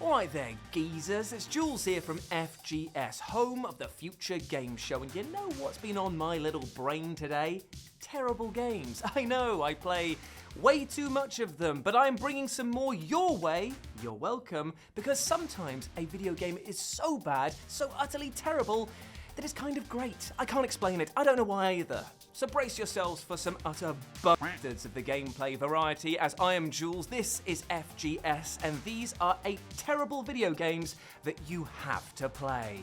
Alright there, geezers, it's Jules here from FGS, home of the Future Game Show, and you know what's been on my little brain today? Terrible games. I know, I play way too much of them, but I'm bringing some more your way, you're welcome, because sometimes a video game is so bad, so utterly terrible, that it's kind of great. I can't explain it, I don't know why either. So brace yourselves for some utter bastards of the gameplay variety, as I am Jules, this is FGS, and these are 8 terrible video games that you have to play.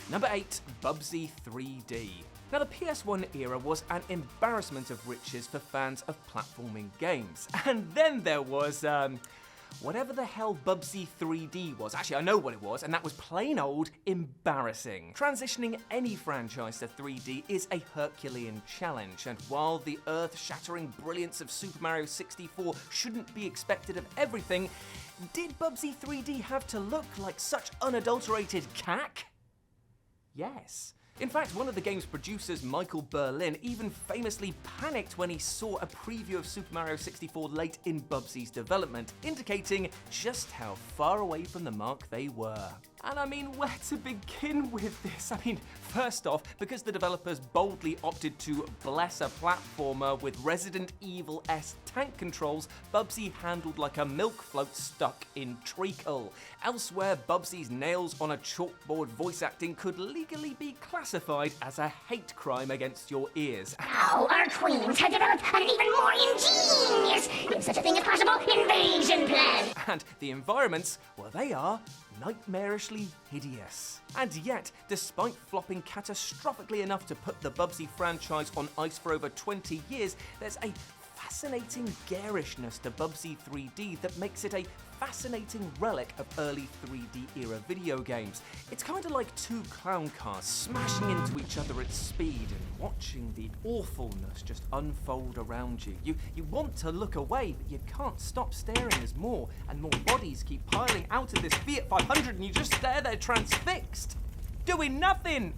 Number 8, Bubsy 3D. Now the PS1 era was an embarrassment of riches for fans of platforming games. And then there was, whatever the hell Bubsy 3D was. Actually, I know what it was, and that was plain old embarrassing. Transitioning any franchise to 3D is a Herculean challenge, and while the earth-shattering brilliance of Super Mario 64 shouldn't be expected of everything, did Bubsy 3D have to look like such unadulterated cack? Yes. In fact, one of the game's producers, Michael Berlin, even famously panicked when he saw a preview of Super Mario 64 late in Bubsy's development, indicating just how far away from the mark they were. And I mean, where to begin with this? I mean, first off, because the developers boldly opted to bless a platformer with Resident Evil-esque tank controls, Bubsy handled like a milk float stuck in treacle. Elsewhere, Bubsy's nails on a chalkboard voice acting could legally be classified as a hate crime against your ears. Now, our queens have developed an even more ingenious, if such a thing is possible, invasion plan. And the environments, well, they are nightmarishly hideous. And yet, despite flopping catastrophically enough to put the Bubsy franchise on ice for over 20 years, there's a fascinating garishness to Bubsy 3D that makes it a fascinating relic of early 3D era video games. It's kind of like 2 clown cars smashing into each other at speed and watching the awfulness just unfold around you. You want to look away, but you can't stop staring as more and more bodies keep piling out of this Fiat 500 and you just stare there transfixed, doing nothing.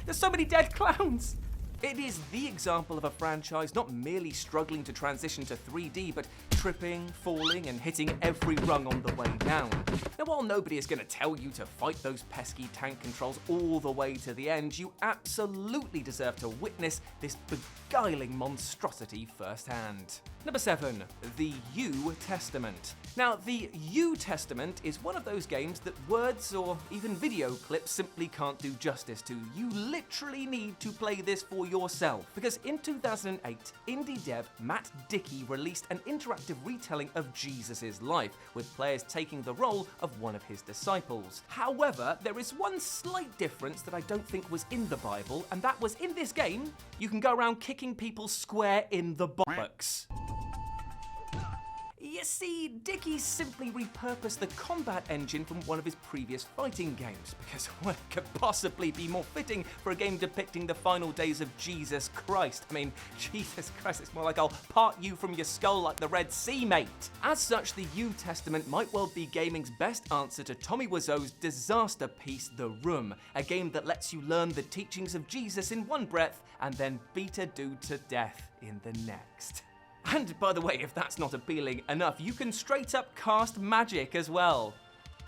There's so many dead clowns. It is the example of a franchise not merely struggling to transition to 3D, but tripping, falling, and hitting every rung on the way down. Now, while nobody is going to tell you to fight those pesky tank controls all the way to the end, you absolutely deserve to witness this beguiling monstrosity firsthand. Number 7, the U Testament. Now, the U Testament is one of those games that words or even video clips simply can't do justice to. You literally need to play this for yourself, because in 2008, indie dev Matt Dickey released an interactive retelling of Jesus' life, with players taking the role of one of his disciples. However, there is one slight difference that I don't think was in the Bible, and that was in this game, you can go around kicking people square in the bollocks. You see, Dickey simply repurposed the combat engine from one of his previous fighting games, because what could possibly be more fitting for a game depicting the final days of Jesus Christ? I mean, Jesus Christ, it's more like I'll part you from your skull like the Red Sea, mate. As such, the U Testament might well be gaming's best answer to Tommy Wiseau's disaster piece, The Room, a game that lets you learn the teachings of Jesus in one breath and then beat a dude to death in the next. And by the way, if that's not appealing enough, you can straight up cast magic as well.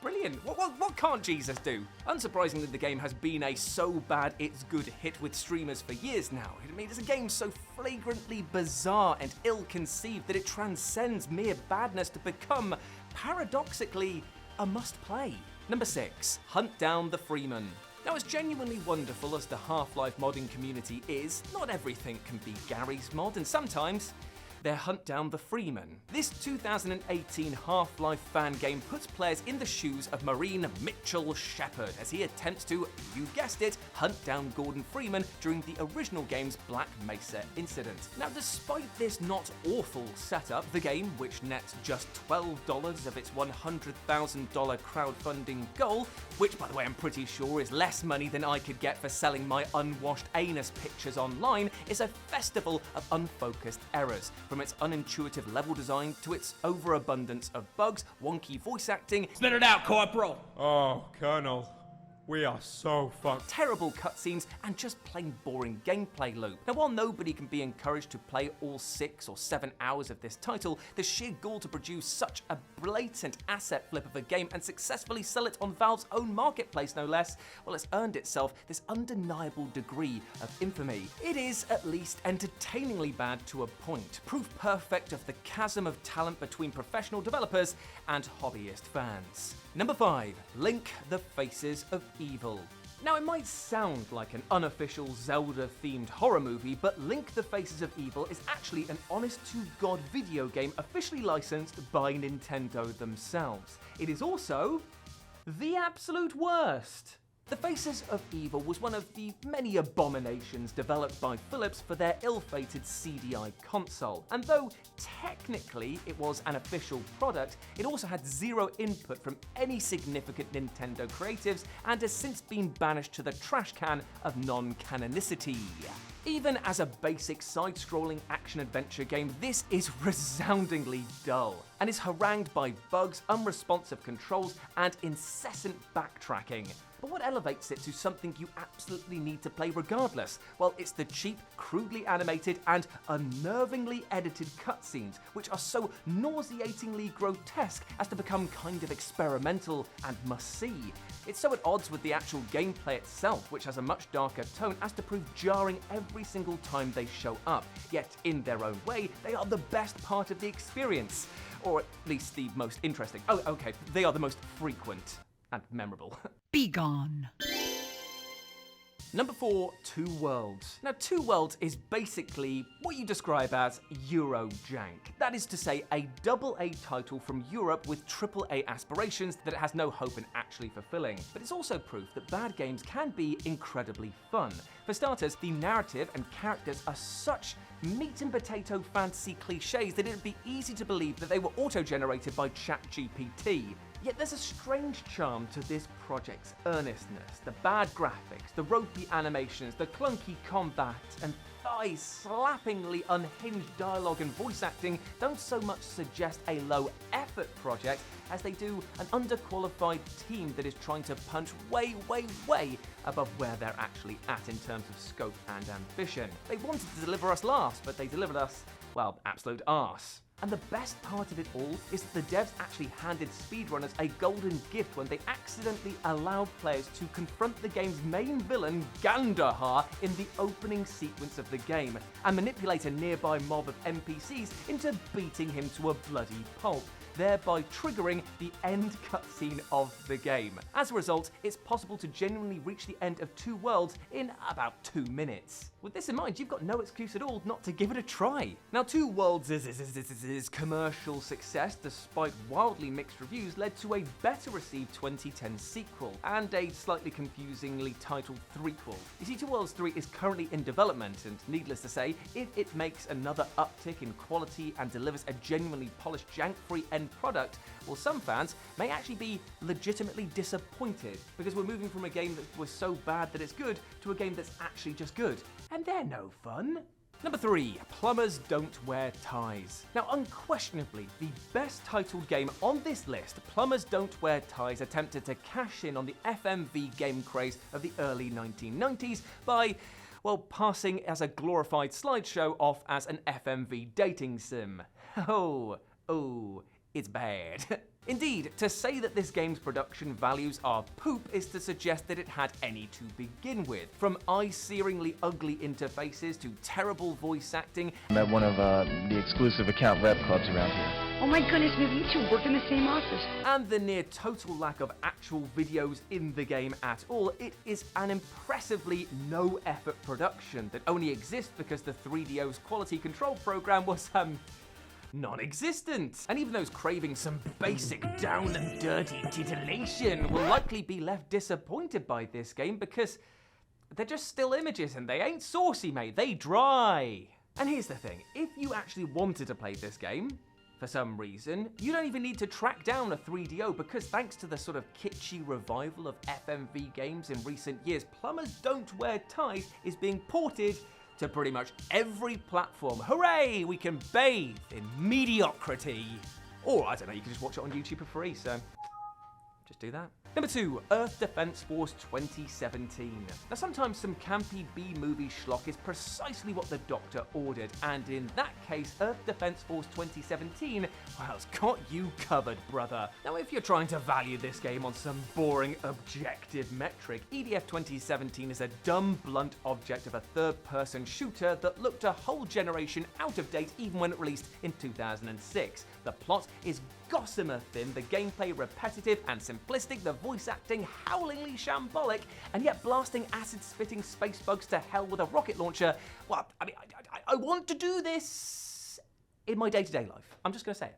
Brilliant. What can't Jesus do? Unsurprisingly, the game has been a so bad it's good hit with streamers for years now. I mean, it's a game so flagrantly bizarre and ill-conceived that it transcends mere badness to become, paradoxically, a must-play. Number 6, Hunt Down the Freeman. Now, as genuinely wonderful as the Half-Life modding community is, not everything can be Gary's mod, and sometimes their Hunt Down the Freeman. This 2018 Half-Life fan game puts players in the shoes of Marine Mitchell Shepard as he attempts to, you guessed it, hunt down Gordon Freeman during the original game's Black Mesa incident. Now, despite this not awful setup, the game, which nets just $12 of its $100,000 crowdfunding goal, which by the way I'm pretty sure is less money than I could get for selling my unwashed anus pictures online, is a festival of unfocused errors. From its unintuitive level design to its overabundance of bugs, wonky voice acting. Spit it out, Corporal! Oh, Colonel. We are so fucked. Terrible cutscenes, and just plain boring gameplay loop. Now, while nobody can be encouraged to play all 6 or 7 hours of this title, the sheer gall to produce such a blatant asset flip of a game and successfully sell it on Valve's own marketplace, no less, well, it's earned itself this undeniable degree of infamy. It is, at least, entertainingly bad to a point, proof perfect of the chasm of talent between professional developers and hobbyist fans. Number 5, Link: The Faces of Evil. Now, it might sound like an unofficial Zelda-themed horror movie, but Link: The Faces of Evil is actually an honest-to-God video game officially licensed by Nintendo themselves. It is also the absolute worst. The Faces of Evil was one of the many abominations developed by Philips for their ill-fated CDI console, and though technically it was an official product, it also had zero input from any significant Nintendo creatives and has since been banished to the trash can of non-canonicity. Even as a basic side-scrolling action-adventure game, this is resoundingly dull, and is harangued by bugs, unresponsive controls, and incessant backtracking. But what elevates it to something you absolutely need to play regardless? Well, it's the cheap, crudely animated, and unnervingly edited cutscenes, which are so nauseatingly grotesque as to become kind of experimental and must-see. It's so at odds with the actual gameplay itself, which has a much darker tone, as to prove jarring every single time they show up. Yet, in their own way, they are the best part of the experience. Or at least the most interesting. Oh, okay, they are the most frequent and memorable. Be gone. Number 4, Two Worlds. Now, Two Worlds is basically what you describe as Eurojank. That is to say, a AA title from Europe with AAA aspirations that it has no hope in actually fulfilling. But it's also proof that bad games can be incredibly fun. For starters, the narrative and characters are such meat and potato fantasy cliches that it would be easy to believe that they were auto-generated by ChatGPT. Yet there's a strange charm to this project's earnestness. The bad graphics, the ropey animations, the clunky combat, and thigh-slappingly unhinged dialogue and voice acting don't so much suggest a low-effort project as they do an underqualified team that is trying to punch way, way, way above where they're actually at in terms of scope and ambition. They wanted to deliver us laughs, but they delivered us, well, absolute arse. And the best part of it all is that the devs actually handed speedrunners a golden gift when they accidentally allowed players to confront the game's main villain, gander, in the opening sequence of the game, and manipulate a nearby mob of NPCs into beating him to a bloody pulp, thereby triggering the end cutscene of the game. As a result, it's possible to genuinely reach the end of Two Worlds in about 2 minutes. With this in mind, you've got no excuse at all not to give it a try. Now, Two Worlds' commercial success, despite wildly mixed reviews, led to a better-received 2010 sequel, and a slightly confusingly titled threequel. You see, Two Worlds 3 is currently in development, and needless to say, if it makes another uptick in quality and delivers a genuinely polished, jank-free end product, well, some fans may actually be legitimately disappointed, because we're moving from a game that was so bad that it's good to a game that's actually just good. And they're no fun. Number 3, Plumbers Don't Wear Ties. Now, unquestionably, the best titled game on this list, Plumbers Don't Wear Ties attempted to cash in on the FMV game craze of the early 1990s by, well, passing as a glorified slideshow off as an FMV dating sim. Oh, it's bad. Indeed, to say that this game's production values are poop is to suggest that it had any to begin with. From eye-searingly ugly interfaces to terrible voice acting. I'm at one of the exclusive account rep clubs around here. Oh my goodness, maybe you two work in the same office. And the near total lack of actual videos in the game at all, it is an impressively no-effort production that only exists because the 3DO's quality control program was, non-existent. And even those craving some basic down and dirty titillation will likely be left disappointed by this game because they're just still images and they ain't saucy, mate, they dry. And here's the thing, if you actually wanted to play this game, for some reason, you don't even need to track down a 3DO because thanks to the sort of kitschy revival of FMV games in recent years, Plumbers Don't Wear Ties is being ported to pretty much every platform. Hooray! We can bathe in mediocrity. Or, I don't know, you can just watch it on YouTube for free, so just do that. Number 2, Earth Defense Force 2017. Now sometimes some campy B-movie schlock is precisely what the Doctor ordered, and in that case, Earth Defense Force 2017, well, it's got you covered, brother. Now if you're trying to value this game on some boring objective metric, EDF 2017 is a dumb, blunt object of a third-person shooter that looked a whole generation out of date even when it released in 2006. The plot is gossamer thin, the gameplay repetitive and simplistic, the voice acting howlingly shambolic, and yet blasting acid-spitting space bugs to hell with a rocket launcher. Well, I mean, I want to do this in my day-to-day life. I'm just going to say it.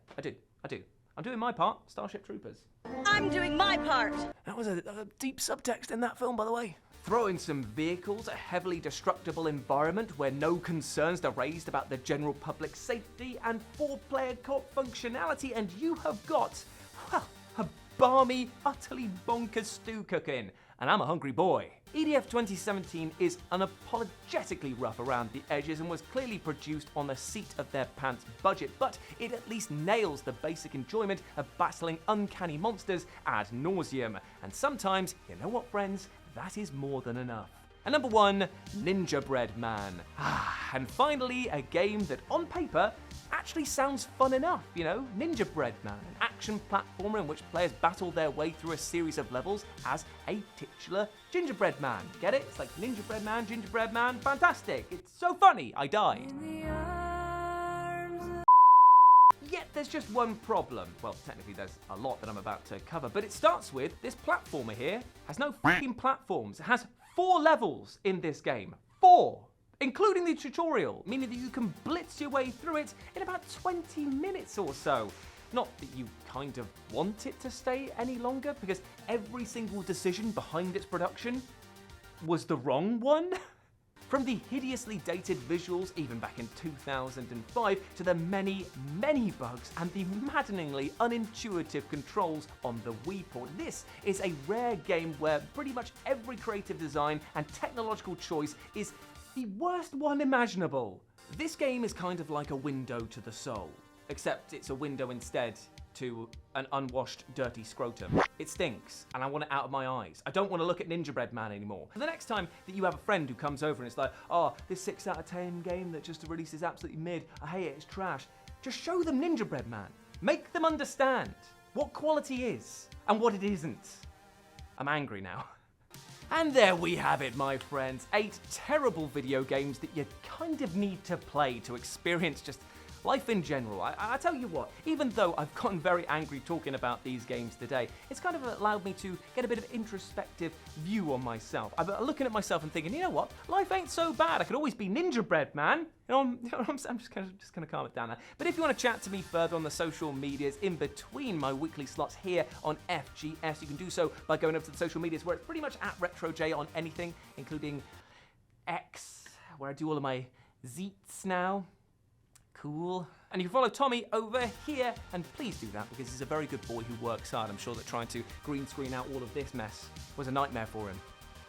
I do. I'm doing my part, Starship Troopers. I'm doing my part. That was a deep subtext in that film, by the way. Throw in some vehicles, a heavily destructible environment where no concerns are raised about the general public safety, and 4-player co-op functionality, and you have got, well, a balmy, utterly bonkers stew cooking. And I'm a hungry boy. EDF 2017 is unapologetically rough around the edges and was clearly produced on the seat of their pants budget, but it at least nails the basic enjoyment of battling uncanny monsters ad nauseum. And sometimes, you know what, friends? That is more than enough. And number 1, Ninja Bread Man. And finally, a game that on paper actually sounds fun enough, you know? Ninja Bread Man, an action platformer in which players battle their way through a series of levels as a titular gingerbread man. Get it? It's like Ninja Bread Man, gingerbread man, fantastic. It's so funny, I died. Yet there's just one problem. Well, technically there's a lot that I'm about to cover, but it starts with this platformer here has no fucking platforms. It has 4 levels in this game. 4! Including the tutorial, meaning that you can blitz your way through it in about 20 minutes or so. Not that you kind of want it to stay any longer, because every single decision behind its production was the wrong one. From the hideously dated visuals, even back in 2005, to the many, many bugs and the maddeningly unintuitive controls on the Wii port, this is a rare game where pretty much every creative design and technological choice is the worst one imaginable. This game is kind of like a window to the soul, except it's a window instead to an unwashed, dirty scrotum. It stinks, and I want it out of my eyes. I don't want to look at Ninja Bread Man anymore. The next time that you have a friend who comes over and it's like, oh, this 6 out of 10 game that just released is absolutely mid, I hate it, it's trash, just show them Ninja Bread Man. Make them understand what quality is and what it isn't. I'm angry now. And there we have it, my friends. 8 terrible video games that you kind of need to play to experience just life in general. I tell you what, even though I've gotten very angry talking about these games today, it's kind of allowed me to get a bit of introspective view on myself. I'm looking at myself and thinking, you know what, life ain't so bad. I could always be Ninja Bread Man. I'm just gonna calm it down now. But if you want to chat to me further on the social medias in between my weekly slots here on FGS, you can do so by going over to the social medias where it's pretty much at RetroJ on anything, including X, where I do all of my zeets now. Cool. And you can follow Tommy over here, and please do that because he's a very good boy who works hard. I'm sure that trying to green screen out all of this mess was a nightmare for him.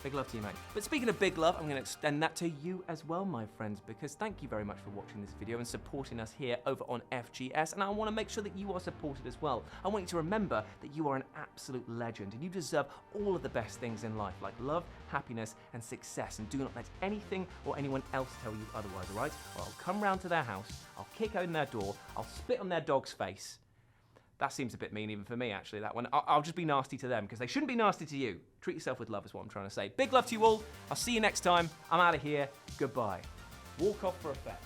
Big love to you, mate. But speaking of big love, I'm going to extend that to you as well, my friends, because thank you very much for watching this video and supporting us here over on FGS, and I want to make sure that you are supported as well. I want you to remember that you are an absolute legend, and you deserve all of the best things in life, like love, happiness, and success, and do not let anything or anyone else tell you otherwise, all right? Or I'll come round to their house, I'll kick open their door, I'll spit on their dog's face. That seems a bit mean even for me, actually, that one. I'll just be nasty to them, because they shouldn't be nasty to you. Treat yourself with love is what I'm trying to say. Big love to you all. I'll see you next time. I'm out of here. Goodbye. Walk off for effect.